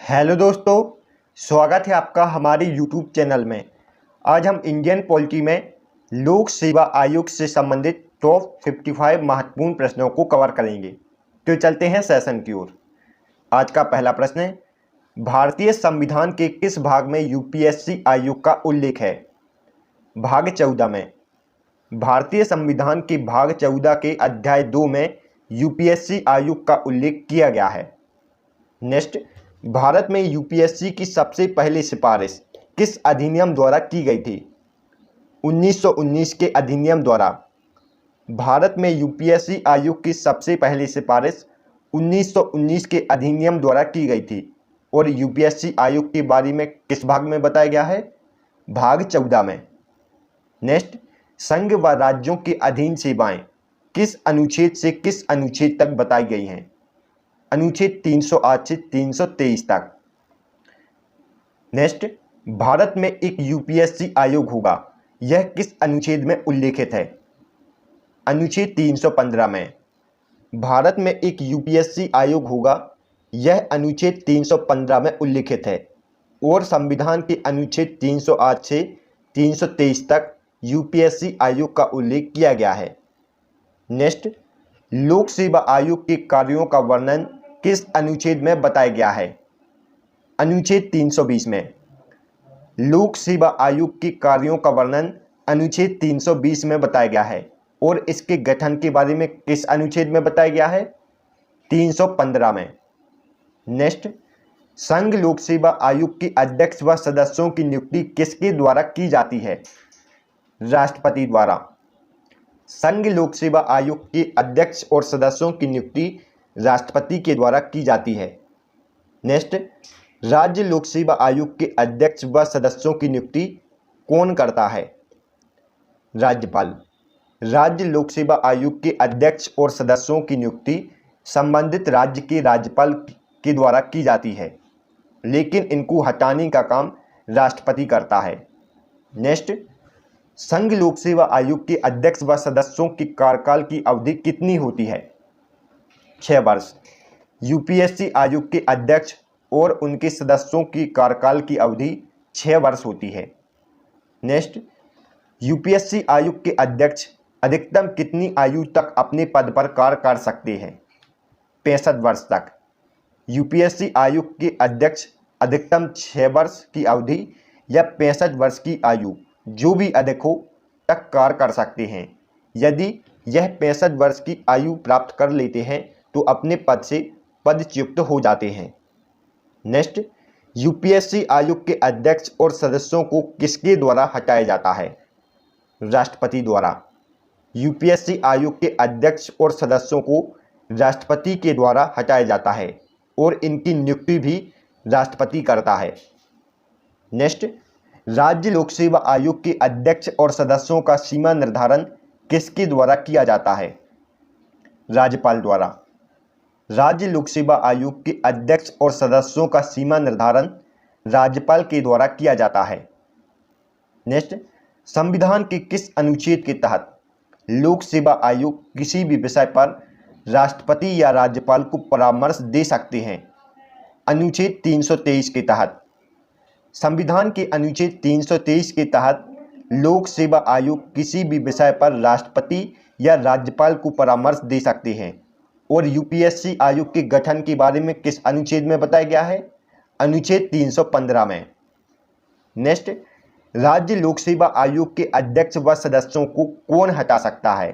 Hello दोस्तों, स्वागत है आपका हमारे यूट्यूब चैनल में। आज हम इंडियन पॉलिटी में लोक सेवा आयोग से संबंधित टॉप 55 महत्वपूर्ण प्रश्नों को कवर करेंगे। तो चलते हैं सेशन की ओर। आज का पहला प्रश्न है, भारतीय संविधान के किस भाग में यूपीएससी आयोग का उल्लेख है? भाग 14 में। भारतीय संविधान के भाग 14 के अध्याय 2 में यूपीएससी आयोग का उल्लेख किया गया है। नेक्स्ट, भारत में यूपीएससी की सबसे पहली सिफारिश किस अधिनियम द्वारा की गई थी? 1919 के अधिनियम द्वारा। भारत में यूपीएससी आयोग की सबसे पहली सिफारिश 1919 के अधिनियम द्वारा की गई थी और यूपीएससी आयोग के बारे में किस भाग में बताया गया है? भाग 14 में। नेक्स्ट, संघ व राज्यों के अधीन सेवाएं किस अनुच्छेद से किस अनुच्छेद तक बताई गई हैं? अनुच्छेद 308 से 323 तक। नेक्स्ट, भारत में एक यूपीएससी आयोग होगा, यह किस अनुच्छेद में उल्लेखित है? अनुच्छेद 315 में। भारत में एक यूपीएससी आयोग होगा, यह अनुच्छेद 315 में उल्लेखित है और संविधान के अनुच्छेद 308 से 323 तक यूपीएससी आयोग का उल्लेख किया गया है। नेक्स्ट, लोक सेवा आयोग के कार्यों का वर्णन किस अनुच्छेद में बताया गया है? अनुच्छेद 320 में। लोक सेवा आयोग के कार्यों का वर्णन अनुच्छेद 320 में बताया गया है और इसके गठन के बारे में किस अनुच्छेद में बताया गया है? 315 में। नेक्स्ट, संघ लोक सेवा आयोग के अध्यक्ष व सदस्यों की नियुक्ति किसके द्वारा की जाती है? राष्ट्रपति द्वारा। संघ लोक सेवा आयोग के अध्यक्ष और सदस्यों की नियुक्ति राष्ट्रपति के द्वारा की जाती है। नेक्स्ट, राज्य लोक सेवा आयोग के अध्यक्ष व सदस्यों की नियुक्ति कौन करता है? राज्यपाल। राज्य लोक सेवा आयोग के अध्यक्ष और सदस्यों की नियुक्ति संबंधित राज्य के राज्यपाल के द्वारा की जाती है, लेकिन इनको हटाने का काम राष्ट्रपति करता है। नेक्स्ट, संघ लोक सेवा आयोग के अध्यक्ष व सदस्यों के कार्यकाल की अवधि कितनी होती है? 6 वर्ष। यूपीएससी आयोग के अध्यक्ष और उनके सदस्यों की कार्यकाल की अवधि 6 वर्ष होती है। नेक्स्ट, यूपीएससी आयोग के अध्यक्ष अधिकतम कितनी आयु तक अपने पद पर कार्य कर सकते हैं? 65 वर्ष तक। यूपीएससी आयोग के अध्यक्ष अधिकतम 6 वर्ष की अवधि या 65 वर्ष की आयु जो भी अधिक हो तक कार्य कर सकते हैं। यदि यह 65 वर्ष की आयु प्राप्त कर लेते हैं तो अपने पद से पदच्युत हो जाते हैं। नेक्स्ट, यूपीएससी आयोग के अध्यक्ष और सदस्यों को किसके द्वारा हटाया जाता है? राष्ट्रपति द्वारा। यूपीएससी आयोग के अध्यक्ष और सदस्यों को राष्ट्रपति के द्वारा हटाया जाता है और इनकी नियुक्ति भी राष्ट्रपति करता है। नेक्स्ट, राज्य लोक सेवा आयोग के अध्यक्ष और सदस्यों का सीमा निर्धारण किसके द्वारा किया जाता है? राज्यपाल द्वारा। राज्य लोक सेवा आयोग के अध्यक्ष और सदस्यों का सीमा निर्धारण राज्यपाल के द्वारा किया जाता है। नेक्स्ट, संविधान के किस अनुच्छेद के तहत लोक सेवा आयोग किसी भी विषय पर राष्ट्रपति या राज्यपाल को परामर्श दे सकते हैं? अनुच्छेद 323 के तहत। संविधान के अनुच्छेद 323 के तहत लोक सेवा आयोग किसी भी विषय पर राष्ट्रपति या राज्यपाल को परामर्श दे सकते हैं और यूपीएससी आयोग के गठन के बारे में किस अनुच्छेद में बताया गया है? अनुच्छेद 315 में। नेक्स्ट, राज्य लोक सेवा आयोग के अध्यक्ष व सदस्यों को कौन हटा सकता है?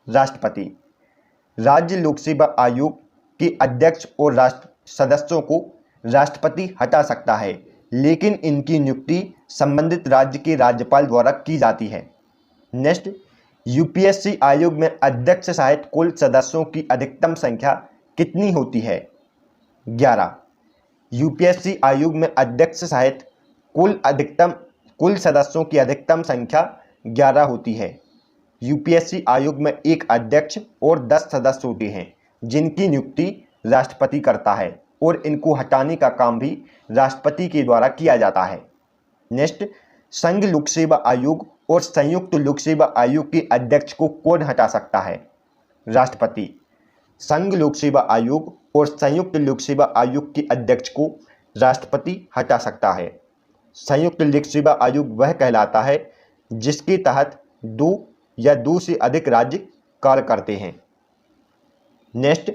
राष्ट्रपति। राज्य लोक सेवा आयोग के अध्यक्ष और सदस्यों को राष्ट्रपति हटा सकता है, लेकिन इनकी नियुक्ति संबंधित राज्य के राज्यपाल द्वारा की जाती है। नेक्स्ट, यूपीएससी आयोग में अध्यक्ष सहित कुल सदस्यों की अधिकतम संख्या कितनी होती है? 11। यूपीएससी आयोग में अध्यक्ष सहित कुल सदस्यों की अधिकतम संख्या 11 होती है। यूपीएससी आयोग में एक अध्यक्ष और 10 सदस्य होते हैं जिनकी नियुक्ति राष्ट्रपति करता है और इनको हटाने का काम भी राष्ट्रपति के द्वारा किया जाता है। नेक्स्ट, संघ लोक सेवा आयोग और संयुक्त लोक सेवा आयोग के अध्यक्ष को कौन हटा सकता है? राष्ट्रपति। संघ लोक सेवा आयोग और संयुक्त लोक सेवा आयोग के अध्यक्ष को राष्ट्रपति हटा सकता है। संयुक्त लोक सेवा आयोग वह कहलाता है जिसके तहत दो या दो से अधिक राज्य कार्य करते हैं। नेक्स्ट,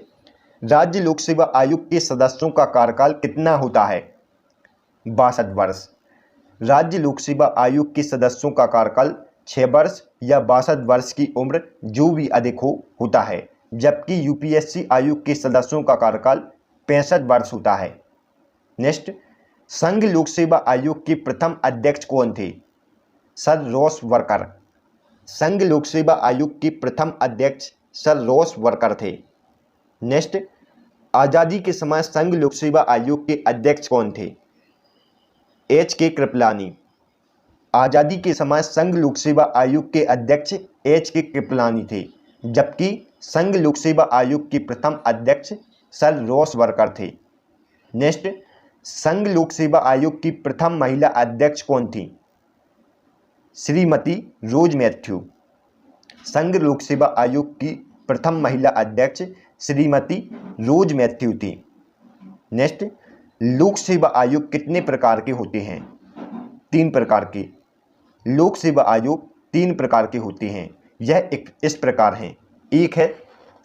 राज्य लोक सेवा आयोग के सदस्यों का कार्यकाल कितना होता है? 62 वर्ष। राज्य लोक सेवा आयोग के सदस्यों का कार्यकाल 6 वर्ष या 62 वर्ष की उम्र जो भी अधिक होता है, जबकि यूपीएससी आयोग के सदस्यों का कार्यकाल 65 वर्ष होता है। नेक्स्ट, संघ लोक सेवा आयोग के प्रथम अध्यक्ष कौन थे? Sir Ross worker. संघ लोक सेवा आयोग के प्रथम अध्यक्ष सर रॉस वर्कर थे। नेक्स्ट, आज़ादी के समय संघ लोक सेवा आयोग के अध्यक्ष कौन थे? एच के कृपलानी। आज़ादी के समय संघ लोक सेवा आयोग के अध्यक्ष एच के कृपलानी थे, जबकि संघ लोक सेवा आयोग के प्रथम अध्यक्ष सर रॉस वर्कर थे। नेक्स्ट, संघ लोक सेवा आयोग की प्रथम महिला अध्यक्ष कौन थी? श्रीमती रोज मैथ्यू। संघ लोक सेवा आयोग की प्रथम महिला अध्यक्ष श्रीमती रोज मैथ्यू थी। नेक्स्ट, लोक सेवा आयोग कितने प्रकार के होते हैं? 3 प्रकार के। लोक सेवा आयोग 3 प्रकार के होते हैं। यह इस प्रकार हैं। एक है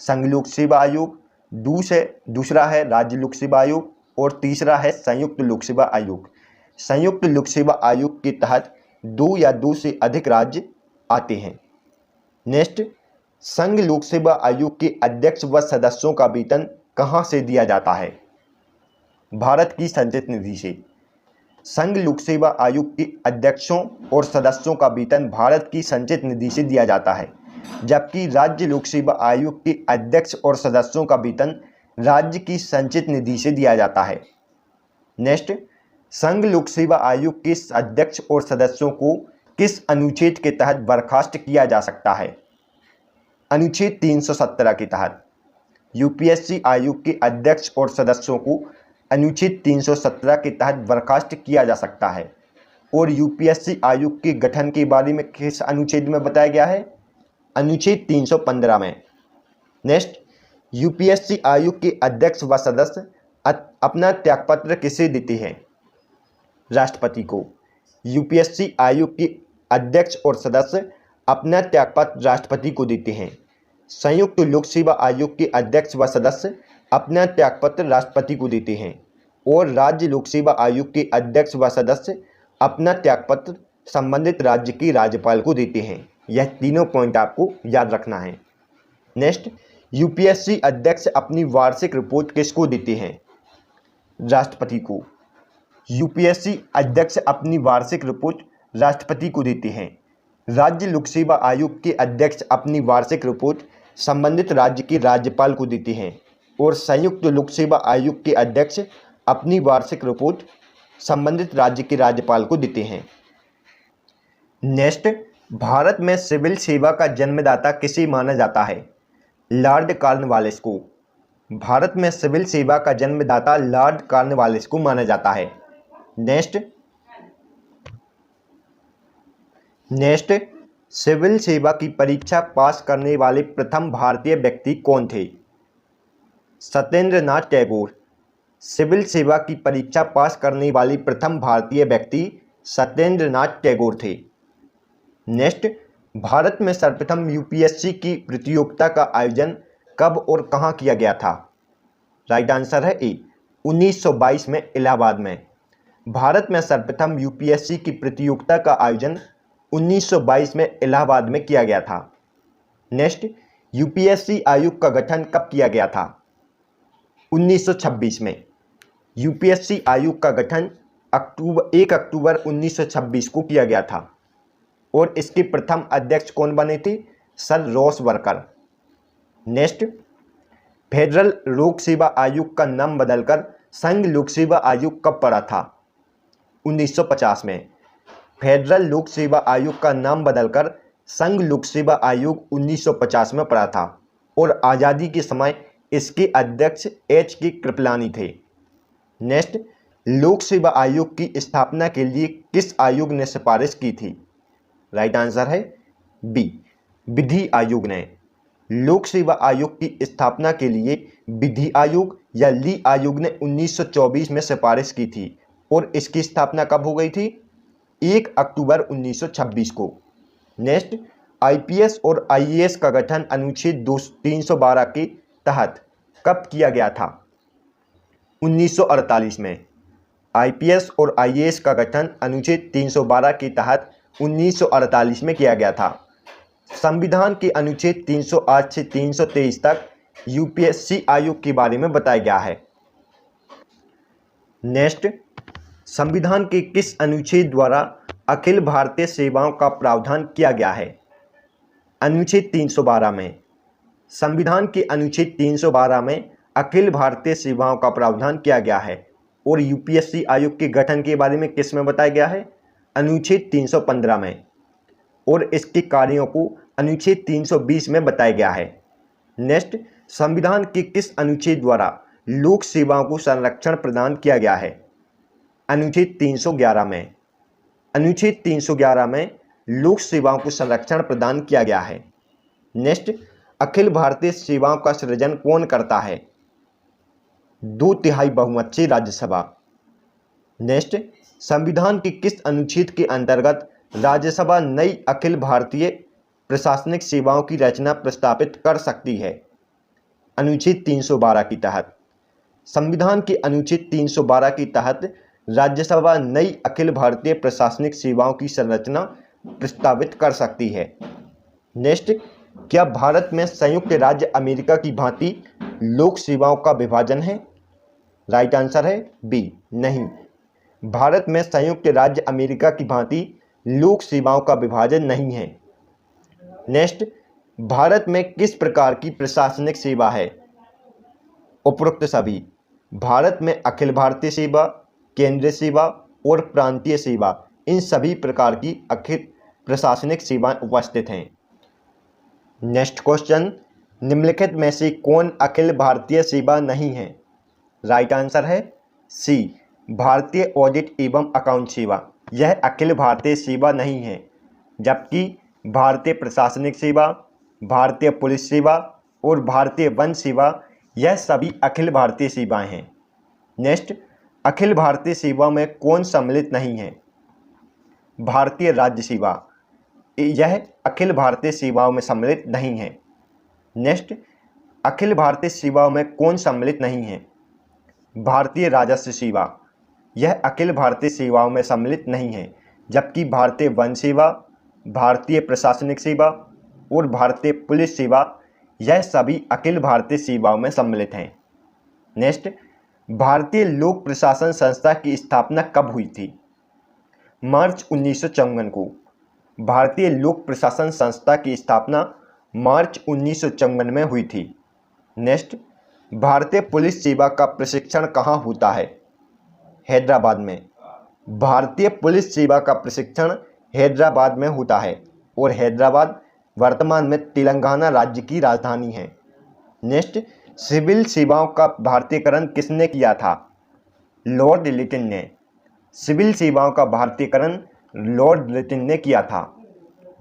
संघ लोक सेवा आयोग, दूसरा है राज्य लोक सेवा आयोग और तीसरा है संयुक्त लोक सेवा आयोग। संयुक्त लोक सेवा आयोग के तहत 2 या 2 से अधिक राज्य आते हैं। नेक्स्ट, संघ लोक सेवा आयोग के अध्यक्ष व सदस्यों का वेतन कहाँ से दिया जाता है? भारत की संचित निधि से। संघ लोक सेवा आयोग के अध्यक्षों और सदस्यों का वेतन भारत की संचित निधि से दिया जाता है, जबकि राज्य लोक सेवा आयोग के अध्यक्ष और सदस्यों का वेतन राज्य की संचित निधि से दिया जाता है। नेक्स्ट, संघ लोक सेवा आयोग के अध्यक्ष और सदस्यों को किस अनुच्छेद के तहत बर्खास्त किया जा सकता है? अनुच्छेद 317 के तहत। यूपीएससी आयोग के अध्यक्ष और सदस्यों को अनुच्छेद 317 के तहत बर्खास्त किया जा सकता है। और यूपीएससी आयोग के गठन के बारे में किस अनुच्छेद में बताया गया है? अनुच्छेद 315 में। नेक्स्ट, यूपीएससी आयोग के अध्यक्ष व सदस्य अपना त्यागपत्र किसे देते हैं? राष्ट्रपति को। यूपीएससी आयोग के अध्यक्ष और सदस्य अपना त्यागपत्र राष्ट्रपति को देते हैं। संयुक्त लोक सेवा आयोग के अध्यक्ष व सदस्य अपना त्यागपत्र राष्ट्रपति को देते हैं और राज्य लोक सेवा आयोग के अध्यक्ष व सदस्य अपना त्यागपत्र संबंधित राज्य के राज्यपाल को देते हैं। यह तीनों पॉइंट आपको याद रखना है। नेक्स्ट, यूपीएससी अध्यक्ष अपनी वार्षिक रिपोर्ट किसको देते हैं? राष्ट्रपति को। यूपीएससी अध्यक्ष अपनी वार्षिक रिपोर्ट राष्ट्रपति को देते हैं। राज्य लोक सेवा आयोग के अध्यक्ष अपनी वार्षिक रिपोर्ट संबंधित राज्य के राज्यपाल को देते हैं और संयुक्त लोक सेवा आयोग के अध्यक्ष अपनी वार्षिक रिपोर्ट संबंधित राज्य के राज्यपाल को देते हैं। नेक्स्ट, भारत में सिविल सेवा का जन्मदाता किसे माना जाता है? लॉर्ड कॉर्नवालिस को। भारत में सिविल सेवा का जन्मदाता लॉर्ड कॉर्नवालिस को माना जाता है। नेक्स्ट, सिविल सेवा की परीक्षा पास करने वाले प्रथम भारतीय व्यक्ति कौन थे? सत्येंद्रनाथ टैगोर। सिविल सेवा की परीक्षा पास करने वाले प्रथम भारतीय व्यक्ति सत्येंद्रनाथ टैगोर थे। नेक्स्ट, भारत में सर्वप्रथम यूपीएससी की प्रतियोगिता का आयोजन कब और कहां किया गया था? राइट आंसर है ए, 1922 में इलाहाबाद में। भारत में सर्वप्रथम यूपीएससी की प्रतियोगिता का आयोजन 1922 में इलाहाबाद में किया गया था। नेक्स्ट, यूपीएससी आयोग का गठन कब किया गया था? 1926 में। यूपीएससी आयोग का गठन 1 अक्टूबर 1926 को किया गया था और इसके प्रथम अध्यक्ष कौन बने थे? Sir Ross worker. Next, federal लोक सेवा आयोग का नाम बदलकर संघ लोक सेवा आयोग कब पड़ा था? 1950 में। फेडरल लोक सेवा आयोग का नाम बदलकर संघ लोक सेवा आयोग 1950 में पड़ा था और आज़ादी के समय इसके अध्यक्ष एच के कृपलानी थे। नेक्स्ट, लोक सेवा आयोग की स्थापना के लिए किस आयोग ने सिफारिश की थी? राइट आंसर है बी, विधि आयोग ने। लोक सेवा आयोग की स्थापना के लिए विधि आयोग या ली आयोग ने 1924 में सिफारिश की थी और इसकी स्थापना कब हो गई थी? 1 अक्टूबर 1926 को। नेक्स्ट, आईपीएस और आईएएस का गठन अनुच्छेद 312 के तहत कब किया गया था? 1948 में। आईपीएस और आईएएस का गठन अनुच्छेद 312 के तहत 1948 में किया गया था। संविधान के अनुच्छेद 308 से 323 तक यूपीएससी आयोग के बारे में बताया गया है। नेक्स्ट, संविधान के किस अनुच्छेद द्वारा अखिल भारतीय सेवाओं का प्रावधान किया गया है? अनुच्छेद 312 में। संविधान के अनुच्छेद 312 में अखिल भारतीय सेवाओं का प्रावधान किया गया है और यूपीएससी आयोग के गठन के बारे में किस में बताया गया है? अनुच्छेद 315 में। और इसके कार्यों को अनुच्छेद 320 में बताया गया है। नेक्स्ट, संविधान के किस अनुच्छेद द्वारा लोक सेवाओं को संरक्षण प्रदान किया गया है? अनुच्छेद 311 में। अनुच्छेद 311 में लोक सेवाओं को संरक्षण प्रदान किया गया है। नेक्स्ट, अखिल भारतीय सेवाओं का सृजन कौन करता है? 2/3 बहुमत से राज्यसभा। नेक्स्ट, संविधान के किस अनुच्छेद के अंतर्गत राज्यसभा नई अखिल भारतीय प्रशासनिक सेवाओं की रचना प्रस्तावित कर सकती है? अनुच्छेद 312 के तहत। संविधान के अनुच्छेद 312 के तहत राज्यसभा नई अखिल भारतीय प्रशासनिक सेवाओं की संरचना प्रस्तावित कर सकती है। नेक्स्ट, क्या भारत में संयुक्त राज्य अमेरिका की भांति लोक सेवाओं का विभाजन है? राइट आंसर है बी, नहीं। भारत में संयुक्त राज्य अमेरिका की भांति लोक सेवाओं का विभाजन नहीं है। नेक्स्ट, भारत में किस प्रकार की प्रशासनिक सेवा है? उपरोक्त सभी। भारत में अखिल भारतीय सेवा, केंद्रीय सेवा और प्रांतीय सेवा, इन सभी प्रकार की अखिल प्रशासनिक सेवाएं उपस्थित हैं। नेक्स्ट क्वेश्चन, निम्नलिखित में से कौन अखिल भारतीय सेवा नहीं है? राइट आंसर है सी, भारतीय ऑडिट एवं अकाउंट सेवा। यह अखिल भारतीय सेवा नहीं है, जबकि भारतीय प्रशासनिक सेवा, भारतीय पुलिस सेवा और भारतीय वन सेवा, यह सभी अखिल भारतीय सेवाएं हैं। नेक्स्ट, अखिल भारतीय सेवा में कौन सम्मिलित नहीं है? भारतीय राज्य सेवा, यह अखिल भारतीय सेवाओं में सम्मिलित नहीं है। नेक्स्ट, अखिल भारतीय सेवाओं में कौन सम्मिलित नहीं है? भारतीय राजस्व सेवा, यह अखिल भारतीय सेवाओं में सम्मिलित नहीं है, जबकि भारतीय वन सेवा, भारतीय प्रशासनिक सेवा और भारतीय पुलिस सेवा, यह सभी अखिल भारतीय सेवाओं में सम्मिलित हैं। नेक्स्ट, भारतीय लोक प्रशासन संस्था की स्थापना कब हुई थी? मार्च 1954 को। भारतीय लोक प्रशासन संस्था की स्थापना मार्च 1954 में हुई थी। नेक्स्ट, भारतीय पुलिस सेवा का प्रशिक्षण कहाँ होता है? हैदराबाद में। भारतीय पुलिस सेवा का प्रशिक्षण हैदराबाद में होता है और हैदराबाद वर्तमान में तेलंगाना राज्य की राजधानी है। नेक्स्ट, सिविल सेवाओं का भारतीयकरण किसने किया था? लॉर्ड लिटिल ने। सिविल सेवाओं का भारतीयकरण लॉर्ड लिटिल ने किया था।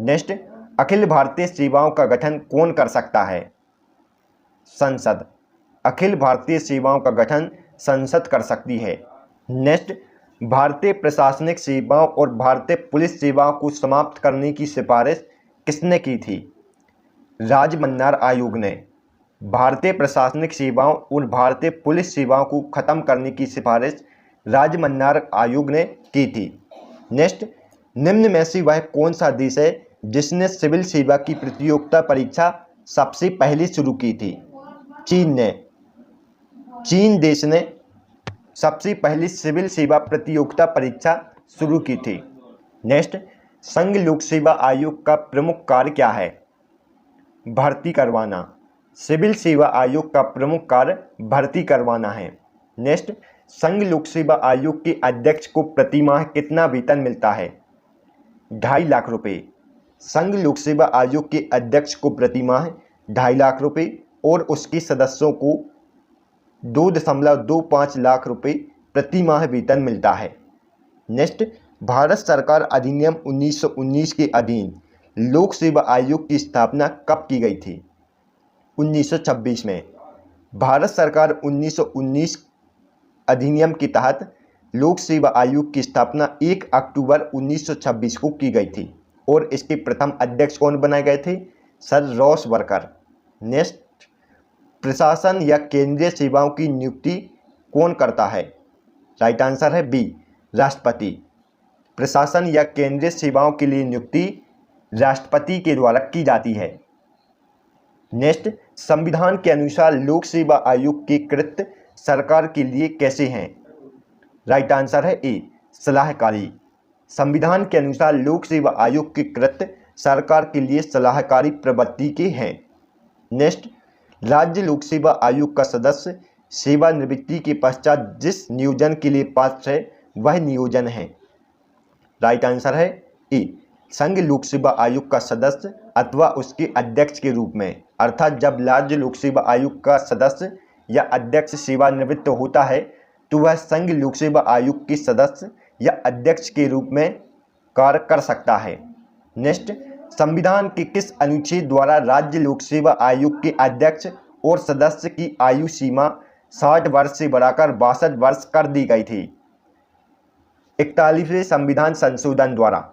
नेक्स्ट, अखिल भारतीय सेवाओं का गठन कौन कर सकता है? संसद। अखिल भारतीय सेवाओं का गठन संसद कर सकती है। नेक्स्ट, भारतीय प्रशासनिक सेवाओं और भारतीय पुलिस सेवाओं को समाप्त करने की सिफारिश किसने की थी? राजमन्नार आयोग ने। भारतीय प्रशासनिक सेवाओं और भारतीय पुलिस सेवाओं को खत्म करने की सिफारिश राजमन्नार आयोग ने की थी। नेक्स्ट, निम्न में से वह कौन सा देश है जिसने सिविल सेवा की प्रतियोगिता परीक्षा सबसे पहले शुरू की थी? चीन ने। चीन देश ने सबसे पहली सिविल सेवा प्रतियोगिता परीक्षा शुरू की थी। नेक्स्ट, संघ लोक सेवा आयोग का प्रमुख कार्य क्या है? भर्ती करवाना। सिविल सेवा आयोग का प्रमुख कार्य भर्ती करवाना है। नेक्स्ट, संघ लोक सेवा आयोग के अध्यक्ष को प्रतिमाह कितना वेतन मिलता है? 2.5 लाख रुपये। संघ लोक सेवा आयोग के अध्यक्ष को प्रतिमाह 2.5 लाख रुपये और उसके सदस्यों को 2.25 लाख रुपये प्रति माह वेतन मिलता है। नेक्स्ट, भारत सरकार अधिनियम 1919 के अधीन लोक सेवा आयोग की स्थापना कब की गई थी? 1926 में। भारत सरकार 1919 अधिनियम के तहत लोक सेवा आयोग की स्थापना 1 अक्टूबर 1926 को की गई थी और इसके प्रथम अध्यक्ष कौन बनाए गए थे? Sir Ross worker. नेक्स्ट, प्रशासन या केंद्रीय सेवाओं की नियुक्ति कौन करता है? राइट आंसर है बी, राष्ट्रपति। प्रशासन या केंद्रीय सेवाओं के लिए नियुक्ति राष्ट्रपति के द्वारा की जाती है। नेक्स्ट, संविधान के अनुसार लोक सेवा आयोग के कृत्य सरकार के लिए कैसे हैं? राइट आंसर है ए, सलाहकारी। संविधान के अनुसार लोक सेवा आयोग के कृत्य सरकार के लिए सलाहकारी प्रवृत्ति के हैं। नेक्स्ट, राज्य लोक सेवा आयोग का सदस्य सेवानिवृत्ति के पश्चात जिस नियोजन के लिए पात्र है वह नियोजन है। राइट आंसर है ए, संघ लोक सेवा आयोग का सदस्य अथवा उसके अध्यक्ष के रूप में। अर्थात जब राज्य लोक सेवा आयोग का सदस्य या अध्यक्ष सेवानिवृत्त होता है तो वह संघ लोक सेवा आयोग के सदस्य या अध्यक्ष के रूप में कार्य कर सकता है। नेक्स्ट, संविधान के किस अनुच्छेद द्वारा राज्य लोक सेवा आयोग के अध्यक्ष और सदस्य की आयु सीमा 60 वर्ष से बढ़ाकर 62 वर्ष कर दी गई थी? 41वें संविधान संशोधन द्वारा।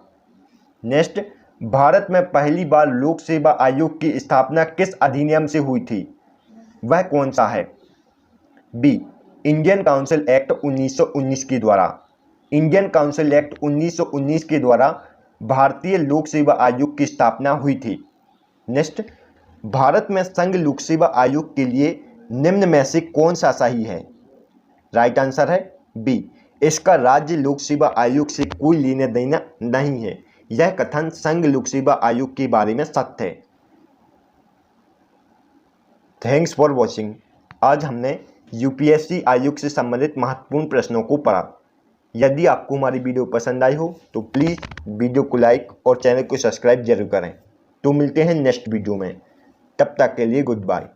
नेक्स्ट, भारत में पहली बार लोक सेवा आयोग की स्थापना किस अधिनियम से हुई थी? वह कौन सा है? बी, इंडियन काउंसिल एक्ट 1919 के द्वारा। इंडियन काउंसिल एक्ट 1919 के द्वारा भारतीय लोक सेवा आयोग की स्थापना हुई थी। नेक्स्ट, भारत में संघ लोक सेवा आयोग के लिए निम्न में से कौन सा सही है? राइट आंसर है बी, इसका राज्य लोक सेवा आयोग से कोई लेना देना नहीं है। यह कथन संघ लोक सेवा आयोग के बारे में सत्य है। Thanks for watching. आज हमने यूपीएससी आयोग से संबंधित महत्वपूर्ण प्रश्नों को पढ़ा। यदि आपको हमारी वीडियो पसंद आई हो तो प्लीज़ वीडियो को लाइक और चैनल को सब्सक्राइब जरूर करें। तो मिलते हैं नेक्स्ट वीडियो में, तब तक के लिए गुड बाय।